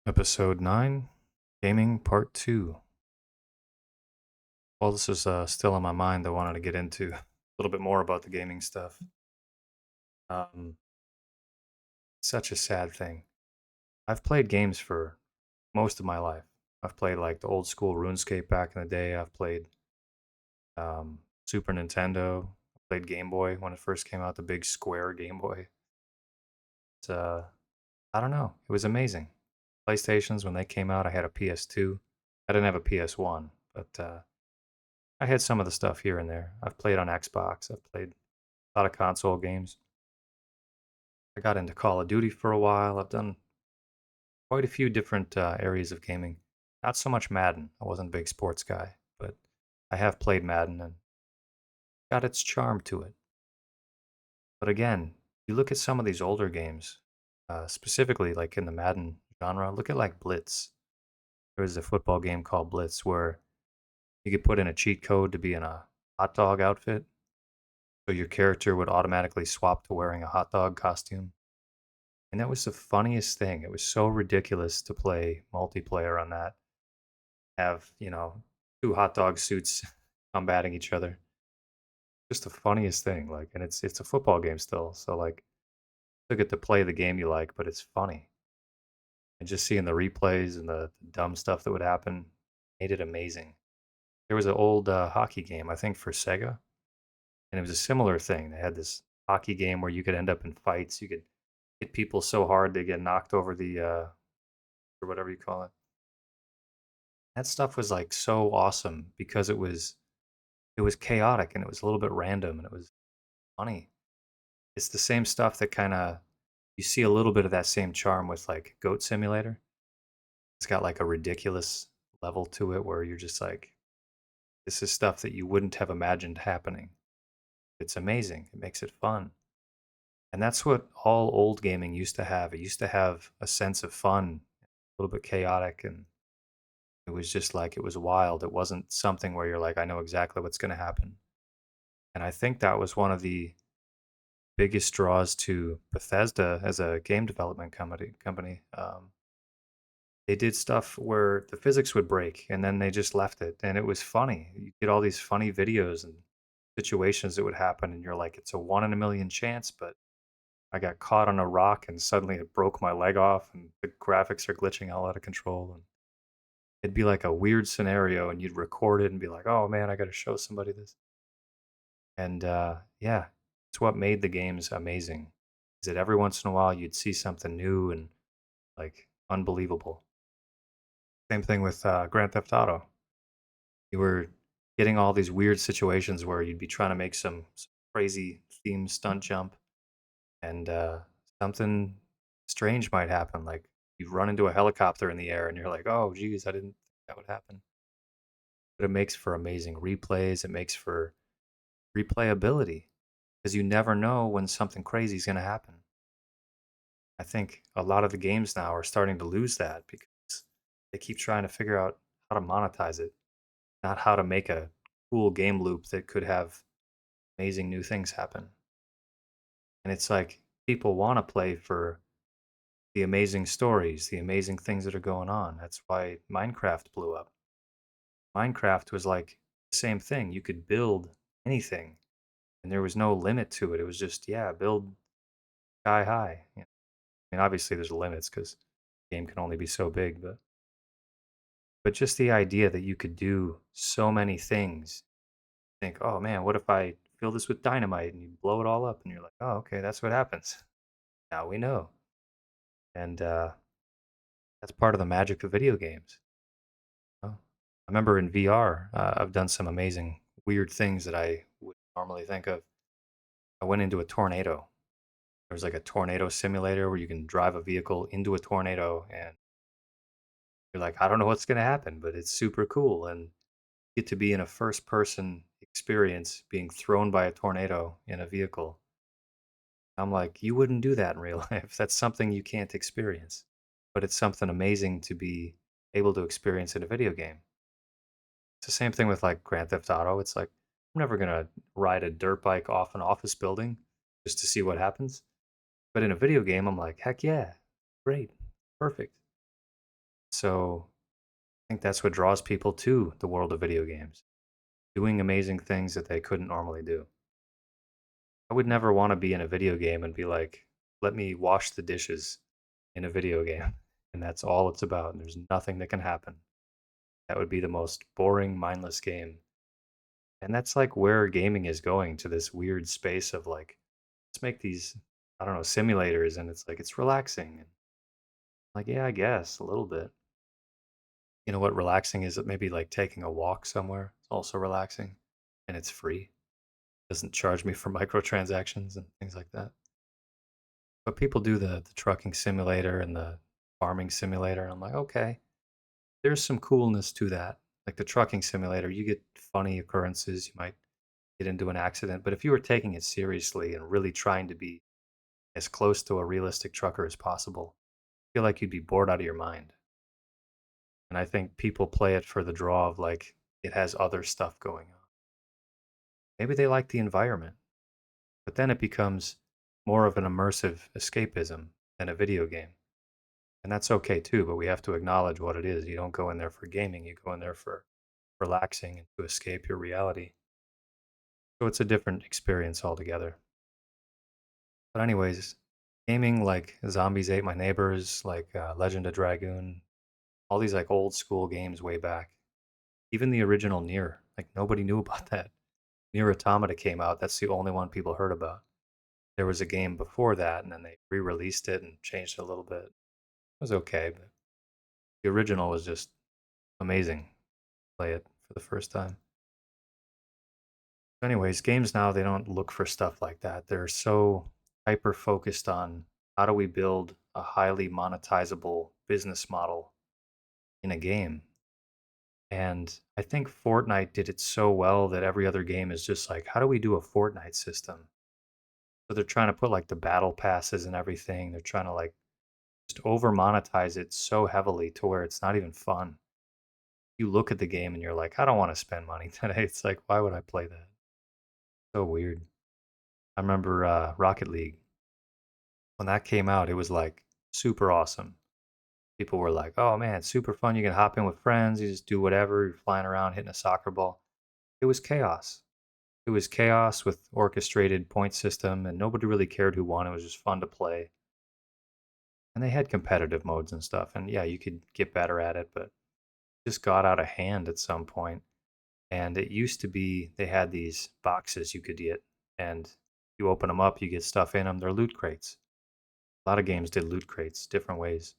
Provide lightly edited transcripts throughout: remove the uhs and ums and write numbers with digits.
Episode 9 Gaming Part 2. While this is still on my mind, I wanted to get into a little bit more about the gaming stuff. Um, Such a sad thing. I've played games for most of my life. I've played like the old school RuneScape back in the day. I've played Super Nintendo. I played Game Boy when it first came out, the big square Game Boy. It's, I don't know. It was amazing. PlayStations, when they came out, I had a PS2. I didn't have a PS1, but I had some of the stuff here and there. I've played on Xbox. I've played a lot of console games. I got into Call of Duty for a while. I've done quite a few different areas of gaming. Not so much Madden. I wasn't a big sports guy, but I have played Madden and got its charm to it. But again, you look at some of these older games, specifically like in the Madden genre. Look at like Blitz. There was a football game called Blitz where you could put in a cheat code to be in a hot dog outfit, so your character would automatically swap to wearing a hot dog costume. And that was the funniest thing. It was so ridiculous to play multiplayer on that. Have, two hot dog suits combating each other. Just the funniest thing. Like, and it's a football game still. So like you get to play the game you like, but it's funny. And just seeing the replays and the dumb stuff that would happen made it amazing. There was an old hockey game, I think, for Sega, and it was a similar thing. They had this hockey game where you could end up in fights. You could hit people so hard they get knocked over the or whatever you call it. That stuff was like so awesome because it was chaotic and it was a little bit random and it was funny. It's the same stuff that kind of you see a little bit of that same charm with like Goat Simulator. It's got like a ridiculous level to it where you're just like, this is stuff that you wouldn't have imagined happening. It's amazing. It makes it fun. And that's what all old gaming used to have. It used to have a sense of fun, a little bit chaotic, and it was just like it was wild. It wasn't something where you're like, I know exactly what's going to happen. And I think that was one of the biggest draws to Bethesda as a game development company. They did stuff where the physics would break and then they just left it. And it was funny. You get all these funny videos and situations that would happen. And you're like, it's a one in a million chance, but I got caught on a rock and suddenly it broke my leg off and the graphics are glitching all out of control. And it'd be like a weird scenario and you'd record it and be like, oh man, I got to show somebody this. And yeah, it's what made the games amazing. Is that every once in a while you'd see something new and like unbelievable. Same thing with Grand Theft Auto. You were getting all these weird situations where you'd be trying to make some crazy theme stunt jump, and something strange might happen. Like you run into a helicopter in the air, and you're like, "Oh, geez, I didn't think that would happen." But it makes for amazing replays. It makes for replayability because you never know when something crazy is going to happen. I think a lot of the games now are starting to lose that because they keep trying to figure out how to monetize it, not how to make a cool game loop that could have amazing new things happen. And it's like people want to play for the amazing stories, the amazing things that are going on. That's why Minecraft blew up. Minecraft was like the same thing. You could build anything and there was no limit to it. It was just, yeah, build sky high. I mean, obviously there's limits because the game can only be so big, but just the idea that you could do so many things. Think, oh man, what if I fill this with dynamite and you blow it all up? And you're like, oh, okay, that's what happens. Now we know. And that's part of the magic of video games. I remember in VR, I've done some amazing, weird things that I would normally think of. I went into a tornado. There's like a tornado simulator where you can drive a vehicle into a tornado, and you're like, I don't know what's going to happen, but it's super cool. And you get to be in a first person experience being thrown by a tornado in a vehicle. I'm like, you wouldn't do that in real life. That's something you can't experience, but it's something amazing to be able to experience in a video game. It's the same thing with like Grand Theft Auto. It's like I'm never gonna ride a dirt bike off an office building just to see what happens. But in a video game, I'm like, heck yeah, great, perfect. So I think that's what draws people to the world of video games, doing amazing things that they couldn't normally do. I would never want to be in a video game and be like, let me wash the dishes in a video game. And that's all it's about. And there's nothing that can happen. That would be the most boring, mindless game. And that's like where gaming is going, to this weird space of like, let's make these, I don't know, simulators. And it's like, it's relaxing. And like, yeah, I guess a little bit. You know what relaxing is? Maybe like taking a walk somewhere. It's also relaxing and it's free. Doesn't charge me for microtransactions and things like that. But people do the trucking simulator and the farming simulator. And I'm like, okay, there's some coolness to that. Like the trucking simulator, you get funny occurrences. You might get into an accident. But if you were taking it seriously and really trying to be as close to a realistic trucker as possible, I feel like you'd be bored out of your mind. And I think people play it for the draw of like it has other stuff going on. Maybe they like the environment, but then it becomes more of an immersive escapism than a video game. And that's okay too, but we have to acknowledge what it is. You don't go in there for gaming, you go in there for relaxing and to escape your reality. So it's a different experience altogether. But anyways, gaming like Zombies Ate My Neighbors, like Legend of Dragoon, all these like old school games way back. Even the original Nier, like nobody knew about that. Nier Automata came out. That's the only one people heard about. There was a game before that, and then they re-released it and changed it a little bit. It was okay, but the original was just amazing. Play it for the first time. Anyways, games now, they don't look for stuff like that. They're so hyper focused on how do we build a highly monetizable business model in a game. And I think Fortnite did it so well that every other game is just like, how do we do a Fortnite system? So they're trying to put like the battle passes and everything. They're trying to like just over monetize it so heavily to where it's not even fun. You look at the game and you're like, I don't want to spend money today. It's like, why would I play that? So weird. I remember Rocket League. When that came out, it was like super awesome. People were like, oh man, it's super fun. You can hop in with friends. You just do whatever. You're flying around hitting a soccer ball. It was chaos. It was chaos with orchestrated point system, and nobody really cared who won. It was just fun to play. And they had competitive modes and stuff. And yeah, you could get better at it, but it just got out of hand at some point. And it used to be they had these boxes you could get, and you open them up, you get stuff in them. They're loot crates. A lot of games did loot crates different ways.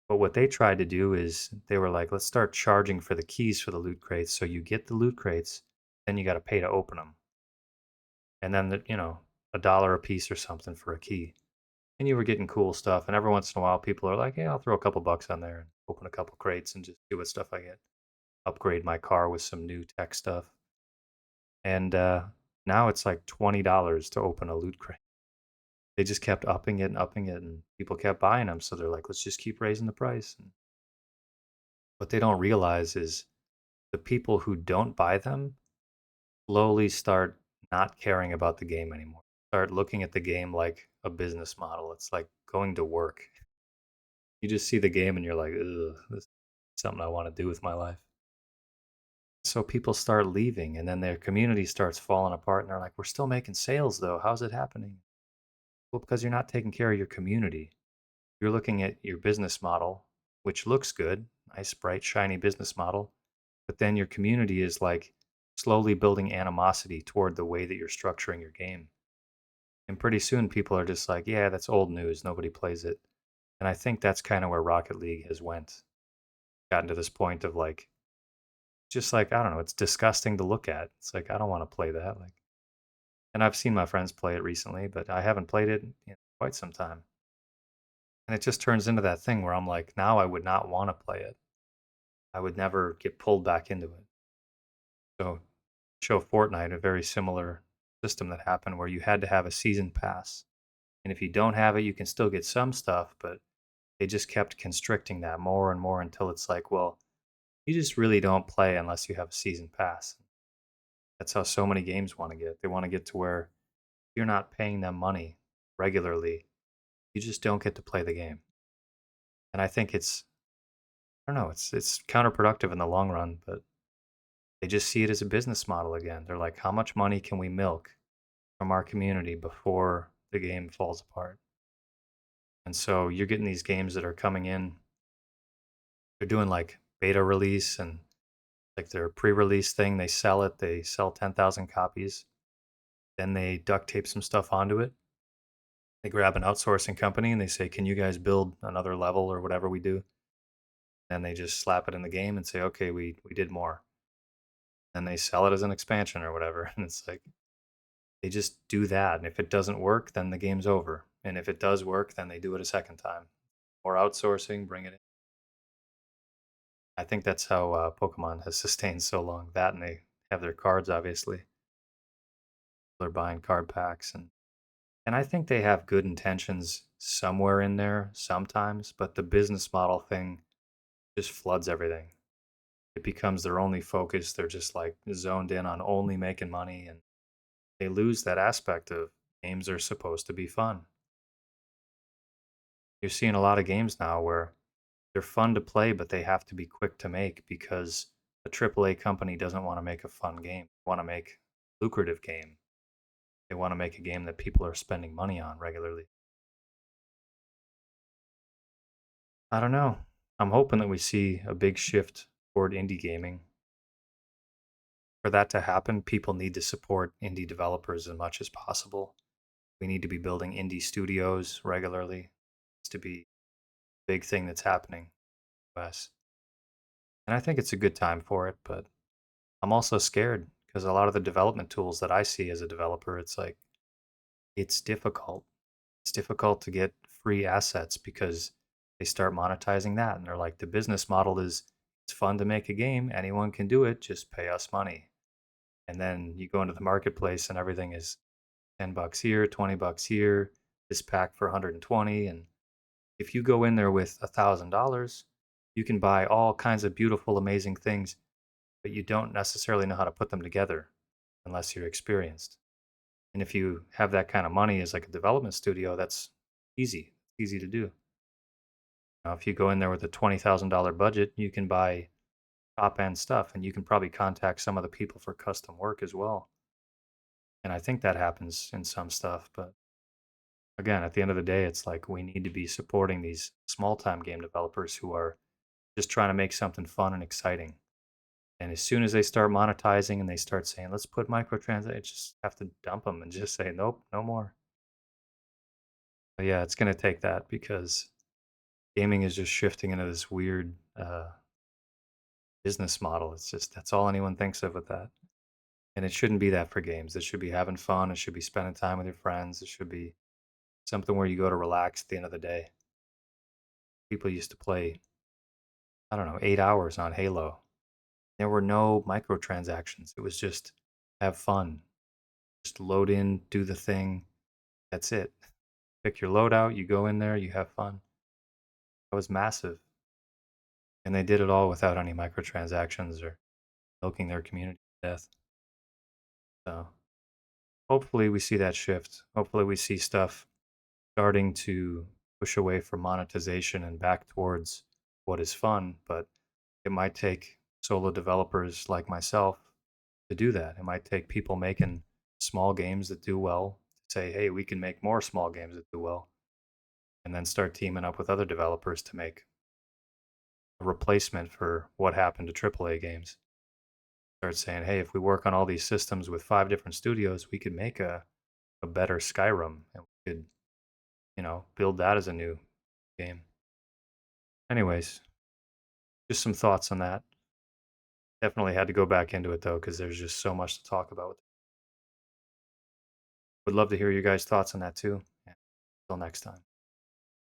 But what they tried to do is they were like, let's start charging for the keys for the loot crates. So you get the loot crates, then you got to pay to open them. And then, a dollar a piece or something for a key. And you were getting cool stuff. And every once in a while, people are like, yeah, I'll throw a couple bucks on there and open a couple crates and just see what stuff I get. Upgrade my car with some new tech stuff. And now it's like $20 to open a loot crate. They just kept upping it, and people kept buying them. So they're like, let's just keep raising the price. And what they don't realize is the people who don't buy them slowly start not caring about the game anymore. Start looking at the game like a business model. It's like going to work. You just see the game and you're like, ugh, this is something I want to do with my life. So people start leaving, and then their community starts falling apart, and they're like, we're still making sales though. How's it happening? Well, because you're not taking care of your community. You're looking at your business model, which looks good, nice, bright, shiny business model, but then your community is like slowly building animosity toward the way that you're structuring your game. And pretty soon people are just like, yeah, that's old news. Nobody plays it. And I think that's kind of where Rocket League has went. Gotten to this point of like, just like, I don't know, it's disgusting to look at. It's like, I don't want to play that. Like, and I've seen my friends play it recently, but I haven't played it in quite some time. And it just turns into that thing where I'm like, now I would not want to play it. I would never get pulled back into it. So, show Fortnite, a very similar system that happened where you had to have a season pass. And if you don't have it, you can still get some stuff, but they just kept constricting that more and more until it's like, well, you just really don't play unless you have a season pass. That's how so many games want to get. They want to get to where you're not paying them money regularly. You just don't get to play the game. And I think it's I don't know, it's counterproductive in the long run, but they just see it as a business model again. They're like, "How much money can we milk from our community before the game falls apart?" And so you're getting these games that are coming in, they're doing, like, beta release and, like, their pre-release thing, they sell it, they sell 10,000 copies, then they duct tape some stuff onto it. They grab an outsourcing company and they say, "Can you guys build another level or whatever we do?" And they just slap it in the game and say, "Okay, we did more." And they sell it as an expansion or whatever, and it's like they just do that, and if it doesn't work, then the game's over, and if it does work, then they do it a second time. Or outsourcing, bring it in. I think that's how, Pokemon has sustained so long. That and they have their cards, obviously. They're buying card packs, and I think they have good intentions somewhere in there sometimes, but the business model thing just floods everything. It becomes their only focus. They're just, like, zoned in on only making money, and they lose that aspect of games are supposed to be fun. You're seeing a lot of games now where they're fun to play, but they have to be quick to make because a AAA company doesn't wanna make a fun game. They wanna make lucrative game. They wanna make a game that people are spending money on regularly. I don't know. I'm hoping that we see a big shift toward indie gaming. For that to happen, people need to support indie developers as much as possible. We need to be building indie studios regularly. It's to be a big thing that's happening in the US. And I think it's a good time for it, but I'm also scared because a lot of the development tools that I see as a developer, it's like it's difficult. It's difficult to get free assets because they start monetizing that and they're like the business model is it's fun to make a game, anyone can do it, just pay us money. And then you go into the marketplace and everything is 10 bucks here, 20 bucks here, this pack for 120 and if you go in there with $1,000, you can buy all kinds of beautiful amazing things, but you don't necessarily know how to put them together unless you're experienced. And if you have that kind of money as like a development studio, that's easy. It's easy to do. Now, if you go in there with a $20,000 budget, you can buy top end stuff and you can probably contact some of the people for custom work as well. And I think that happens in some stuff. But again, at the end of the day, it's like we need to be supporting these small time game developers who are just trying to make something fun and exciting. And as soon as they start monetizing and they start saying, let's put microtransactions, just have to dump them and just say, nope, no more. But yeah, it's going to take that because gaming is just shifting into this weird business model. It's just that's all anyone thinks of with that. And it shouldn't be that for games. It should be having fun. It should be spending time with your friends. It should be something where you go to relax at the end of the day. People used to play, I don't know, 8 hours on Halo. There were no microtransactions. It was just have fun. Just load in, do the thing. That's it. Pick your loadout, you go in there, you have fun. That was massive. And they did it all without any microtransactions or milking their community to death. So hopefully we see that shift. Hopefully we see stuff starting to push away from monetization and back towards what is fun, but it might take solo developers like myself to do that. It might take people making small games that do well to say, hey, we can make more small games that do well, and then start teaming up with other developers to make a replacement for what happened to AAA games. Start saying, hey, if we work on all these systems with 5 different studios, we could make a better Skyrim and we could, build that as a new game. Anyways, just some thoughts on that. Definitely had to go back into it though, because there's just so much to talk about. Would love to hear your guys' thoughts on that too. Yeah. Until next time.